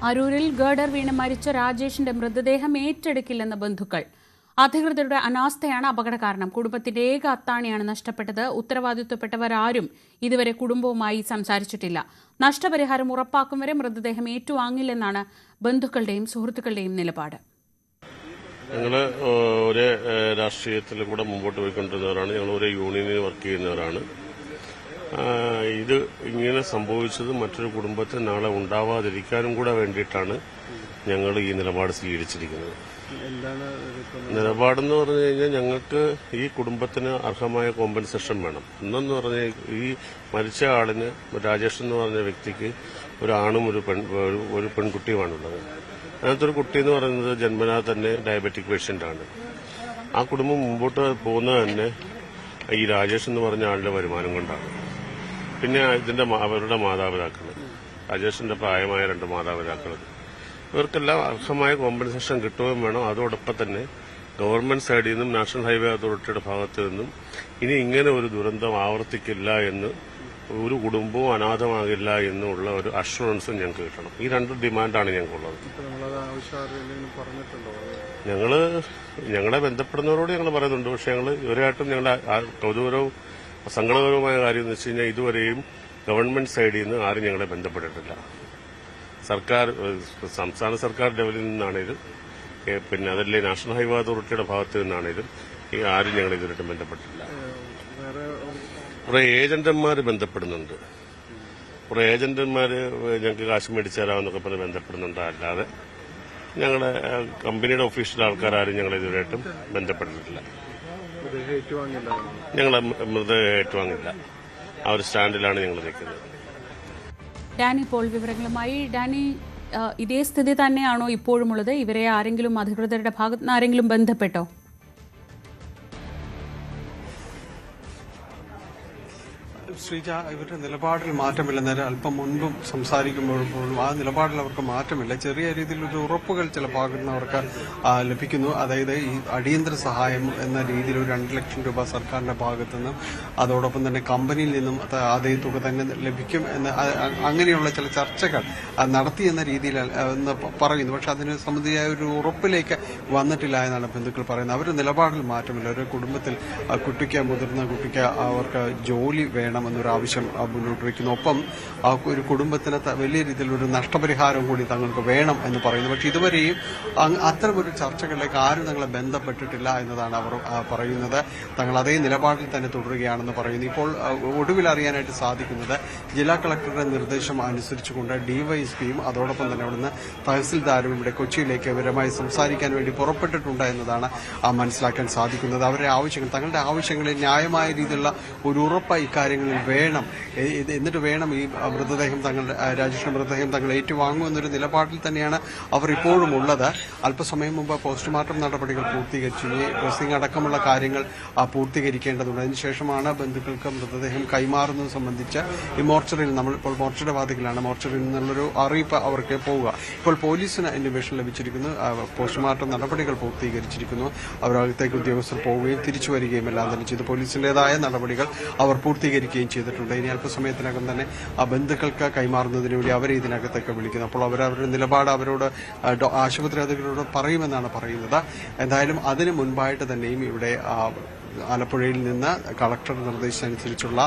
അരൂരിൽ ഗർഡർ വീണ് മരിച്ച രാജേഷിന്റെ മൃതദേഹം ഏറ്റെടുക്കില്ലെന്ന ബന്ധുക്കൾ. അധികൃതരുടെ അനാസ്ഥയാണ് അപകട കാരണം. കുടുംബത്തിന്റെ ഏക അത്താണിയാണ് നഷ്ടപ്പെട്ടത്. ഉത്തരവാദിത്വപ്പെട്ടവരാരും ഇതുവരെ കുടുംബവുമായി സംസാരിച്ചിട്ടില്ല. നഷ്ടപരിഹാരം ഉറപ്പാക്കും വരെ മൃതദേഹം ഏറ്റുവാങ്ങില്ലെന്നാണ് ബന്ധുക്കളുടെയും സുഹൃത്തുക്കളുടെയും നിലപാട്. ഞങ്ങൾ ഒരേ രാഷ്ട്രീയത്തിലും കൂടെ മുമ്പോട്ട് പോയിക്കൊണ്ടിരുന്നവരാണ്. ഞങ്ങൾ ഒരേ യൂണിയനിൽ വർക്ക് ചെയ്യുന്നവരാണ്. ഇത് ഇങ്ങനെ സംഭവിച്ചത് മറ്റൊരു കുടുംബത്തിന് നാളെ ഉണ്ടാവാതിരിക്കാനും കൂടെ വേണ്ടിയിട്ടാണ് ഞങ്ങൾ ഈ നിലപാട് സ്വീകരിച്ചിരിക്കുന്നത്. നിലപാടെന്ന് പറഞ്ഞു കഴിഞ്ഞാൽ ഞങ്ങൾക്ക് ഈ കുടുംബത്തിന് അർഹമായ കോമ്പൻസേഷൻ വേണം. എന്നെന്ന് പറഞ്ഞാൽ ഈ മരിച്ച ആളിന്, രാജേഷ് എന്ന് പറഞ്ഞ വ്യക്തിക്ക് ഒരു ആണും ഒരു പെൺകുട്ടിയുമാണുള്ളത്. അങ്ങനത്തെ ഒരു കുട്ടി എന്ന് പറയുന്നത് ജന്മനാ തന്നെ ഡയബറ്റിക് പേഷ്യന്റാണ്. ആ കുടുംബം മുമ്പോട്ട് പോകുന്നത് തന്നെ ഈ രാജേഷ് എന്ന് പറഞ്ഞ ആളുടെ വരുമാനം കൊണ്ടാണ്. പിന്നെ അവരുടെ മാതാപിതാക്കൾ, രാജേഷിന്റെ പ്രായമായ 2 മാതാപിതാക്കൾ, ഇവർക്കെല്ലാം അർഹമായ കോമ്പൻസേഷൻ കിട്ടുകയും വേണം. അതോടൊപ്പം തന്നെ ഗവൺമെന്റ് സൈഡിൽ നിന്നും നാഷണൽ ഹൈവേ അതോറിറ്റിയുടെ ഭാഗത്തു നിന്നും ഇനി ഇങ്ങനെ ഒരു ദുരന്തം ആവർത്തിക്കില്ല എന്ന്, ഒരു കുടുംബവും അനാഥമാകില്ല എന്നുള്ള ഒരു അഷുറൻസും ഞങ്ങൾക്ക് കിട്ടണം. ഈ 2 ഡിമാൻഡാണ് ഞങ്ങൾക്കുള്ളത്. ഞങ്ങളെ ബന്ധപ്പെടുന്നവരോട് ഞങ്ങൾ പറയുന്നുണ്ട്. പക്ഷെ ഞങ്ങൾ ഇവരായിട്ടും ഞങ്ങളുടെ കൗതുകരവും സങ്കടകരവുമായ കാര്യം എന്ന് വെച്ച് കഴിഞ്ഞാൽ ഇതുവരെയും ഗവൺമെന്റ് സൈഡിൽ നിന്ന് ആരും ഞങ്ങളെ ബന്ധപ്പെട്ടിട്ടില്ല. സംസ്ഥാന സർക്കാർ ലെവലിൽ നിന്നാണേലും പിന്നെ അതല്ലേ നാഷണൽ ഹൈവേ അതോറിറ്റിയുടെ ഭാഗത്ത് നിന്നാണേലും ആരും ഞങ്ങൾ ഇതുവരെയായിട്ടും ബന്ധപ്പെട്ടിട്ടില്ല. കുറെ ഏജന്റന്മാർ ബന്ധപ്പെടുന്നുണ്ട്. കുറെ ഏജന്റന്മാർ ഞങ്ങൾക്ക് കാശ് മേടിച്ചു തരാമെന്നൊക്കെ പറഞ്ഞ് ബന്ധപ്പെടുന്നുണ്ട്. അല്ലാതെ ഞങ്ങളുടെ കമ്പനിയുടെ ഒഫീഷ്യൽ ആൾക്കാരും ഞങ്ങളെ ഇതുവരെയായിട്ടും ബന്ധപ്പെട്ടിട്ടില്ല. ഞങ്ങളെ മൃതദേഹം ഏറ്റുവാങ്ങില്ല. ആ ഒരു സ്റ്റാൻഡിലാണ് ഞങ്ങൾ നിൽക്കുന്നത്. ഡാനി പോൾ വിവരങ്ങളുമായി. ഡാനി, ഇതേ സ്ഥിതി തന്നെയാണോ ഇപ്പോഴും ഉള്ളത്? ഇവരെ ആരെങ്കിലും അധികൃതരുടെ ഭാഗത്ത് നിന്ന് ആരെങ്കിലും ബന്ധപ്പെട്ടോ? ശ്രീജ, ഇവരുടെ നിലപാടിൽ മാറ്റമില്ലെന്ന് അല്പം മുൻപും സംസാരിക്കുമ്പോഴും ആ നിലപാടിൽ അവർക്ക് മാറ്റമില്ല. ചെറിയ രീതിയിലൊരു ഉറപ്പുകൾ ചില ഭാഗത്ത് നിന്ന് അവർക്ക് ലഭിക്കുന്നു. അതായത് ഈ അടിയന്തര സഹായം എന്ന രീതിയിൽ ഒരു 2 ലക്ഷം രൂപ സർക്കാരിന്റെ ഭാഗത്തു നിന്നും അതോടൊപ്പം തന്നെ കമ്പനിയിൽ നിന്നും അതേ തുക തന്നെ ലഭിക്കും എന്ന് അങ്ങനെയുള്ള ചില ചർച്ചകൾ നടത്തിയെന്ന രീതിയിൽ പറയുന്നു. പക്ഷെ അതിന് സംബന്ധിയായ ഒരു ഉറപ്പിലേക്ക് വന്നിട്ടില്ല എന്നാണ് ബന്ധുക്കൾ പറയുന്നത്. അവരുടെ നിലപാടിൽ മാറ്റമില്ല. ഒരു കുടുംബത്തിൽ മുതിർന്ന കുട്ടിക്ക് അവർക്ക് ജോലി വേണം എന്നൊരു ആവശ്യം മുന്നോട്ട് വയ്ക്കുന്നു. ഒപ്പം ആ ഒരു കുടുംബത്തിന് വലിയ രീതിയിലൊരു നഷ്ടപരിഹാരം കൂടി തങ്ങൾക്ക് വേണം എന്ന് പറയുന്നു. പക്ഷെ ഇതുവരെയും അത്തരമൊരു ചർച്ചകളിലേക്ക് ആരും തങ്ങളെ ബന്ധപ്പെട്ടിട്ടില്ല എന്നതാണ് അവർ പറയുന്നത്. തങ്ങൾ അതേ നിലപാടിൽ തന്നെ തുടരുകയാണെന്ന് പറയുന്നു. ഇപ്പോൾ ഒടുവിൽ അറിയാനായിട്ട് സാധിക്കുന്നത് ജില്ലാ കളക്ടറുടെ നിർദ്ദേശം അനുസരിച്ചുകൊണ്ട് ഡിവൈഎസ്പിയും അതോടൊപ്പം തന്നെ അവിടുന്ന് തഹസിൽദാരും ഇവിടെ കൊച്ചിയിലേക്ക് വിവരമായി സംസാരിക്കാൻ വേണ്ടി പുറപ്പെട്ടിട്ടുണ്ട് എന്നതാണ് മനസ്സിലാക്കാൻ സാധിക്കുന്നത്. അവരുടെ ആവശ്യങ്ങൾ, തങ്ങളുടെ ആവശ്യങ്ങളിൽ ന്യായമായ രീതിയിലുള്ള ഒരു ഉറപ്പ് ഇക്കാര്യങ്ങളിൽ വേണം. എന്നിട്ട് വേണം ഈ മൃതദേഹം രാജേഷിന്റെ മൃതദേഹം തങ്ങൾ ഏറ്റുവാങ്ങുമെന്നൊരു നിലപാടിൽ തന്നെയാണ് അവർ ഇപ്പോഴും ഉള്ളത്. അല്പസമയം മുമ്പ് പോസ്റ്റ്മോർട്ടം നടപടികൾ പൂർത്തീകരിച്ചു. ഇനി ഡ്രസ്സിംഗ് അടക്കമുള്ള കാര്യങ്ങൾ പൂർത്തീകരിക്കേണ്ടതുണ്ട്. അതിനുശേഷമാണ് ബന്ധുക്കൾക്ക് മൃതദേഹം കൈമാറുന്നത് സംബന്ധിച്ച് ഈ മോർച്ചറിയിൽ, നമ്മളിപ്പോൾ മോർച്ചയുടെ വാതിക്കലാണ്, മോർച്ചറിയിൽ നിന്നുള്ളൊരു അറിയിപ്പ് അവർക്ക് പോവുക. ഇപ്പോൾ പോലീസിന് അന്വേഷണം ലഭിച്ചിരിക്കുന്നു. പോസ്റ്റ്മോർട്ടം നടപടികൾ പൂർത്തീകരിച്ചിരിക്കുന്നു. അവരകത്തേക്ക് ഉദ്യോഗസ്ഥർ പോവുകയും തിരിച്ചു വരികയും എല്ലാം തന്നെ ചെയ്തു. പോലീസിന്റേതായ നടപടികൾ അവർ പൂർത്തീകരിക്കുകയും ചെയ്തിട്ടുണ്ട്. ഇനി അല്പസമയത്തിനകം തന്നെ ആ ബന്ധുക്കൾക്ക് കൈമാറുന്നതിന് വേണ്ടി അവരെ ഇതിനകത്തേക്ക് വിളിക്കുന്നു. അപ്പോൾ അവരവരുടെ നിലപാട് അവരോട് ആശുപത്രി അധികൃതരോട് പറയുമെന്നാണ് പറയുന്നത്. എന്തായാലും അതിന് മുൻപായിട്ട് തന്നെയും ഇവിടെ ആലപ്പുഴയിൽ നിന്ന് കളക്ടർ നിർദ്ദേശമനുസരിച്ചുള്ള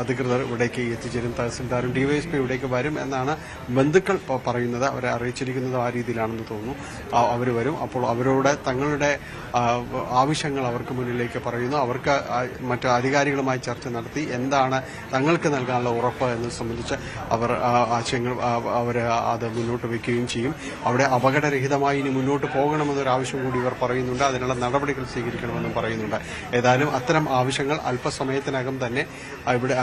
അധികൃതർ ഇവിടേക്ക് എത്തിച്ചേരും. തഹസിൽദാരും ഡിവൈഎസ്പി ഇവിടേക്ക് വരും എന്നാണ് ബന്ധുക്കൾ പറയുന്നത്. അവരെ അറിയിച്ചിരിക്കുന്നത് ആ രീതിയിലാണെന്ന് തോന്നുന്നു. അവർ വരും. അപ്പോൾ അവരോട് തങ്ങളുടെ ആവശ്യങ്ങൾ അവർക്ക് മുന്നിലേക്ക് പറയുന്നു. അവർക്ക് മറ്റു അധികാരികളുമായി ചർച്ച നടത്തി എന്താണ് തങ്ങൾക്ക് നൽകാനുള്ള ഉറപ്പ് എന്നത് സംബന്ധിച്ച് അവർ ആശയങ്ങൾ അത് മുന്നോട്ട് വയ്ക്കുകയും ചെയ്യും. അവിടെ അപകടരഹിതമായി ഇനി മുന്നോട്ട് പോകണമെന്നൊരു ആവശ്യം കൂടി ഇവർ പറയുന്നുണ്ട്. അതിനുള്ള നടപടികൾ സ്വീകരിക്കണമെന്നും പറയുന്നുണ്ട്. ഏതായാലും അത്തരം ആവശ്യങ്ങൾ അല്പസമയത്തിനകം തന്നെ ഇവിടെ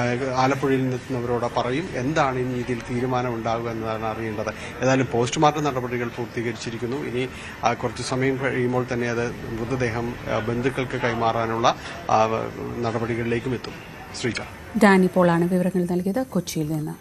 ആലപ്പുഴയിൽ നിന്നെത്തുന്നവരോട് പറയും. എന്താണ് ഇനി ഇതിൽ തീരുമാനം ഉണ്ടാകുക എന്നതാണ് അറിയേണ്ടത്. ഏതായാലും പോസ്റ്റ്മോർട്ടം നടപടികൾ പൂർത്തീകരിച്ചിരിക്കുന്നു. ഇനി കുറച്ച് സമയം കഴിയുമ്പോൾ തന്നെ അത് മൃതദേഹം ബന്ധുക്കൾക്ക് കൈമാറാനുള്ള നടപടികളിലേക്കും എത്തും. ശ്രീജ, ഡാനി പോളാണ് വിവരങ്ങൾ നൽകിയത് കൊച്ചിയിൽ നിന്ന്.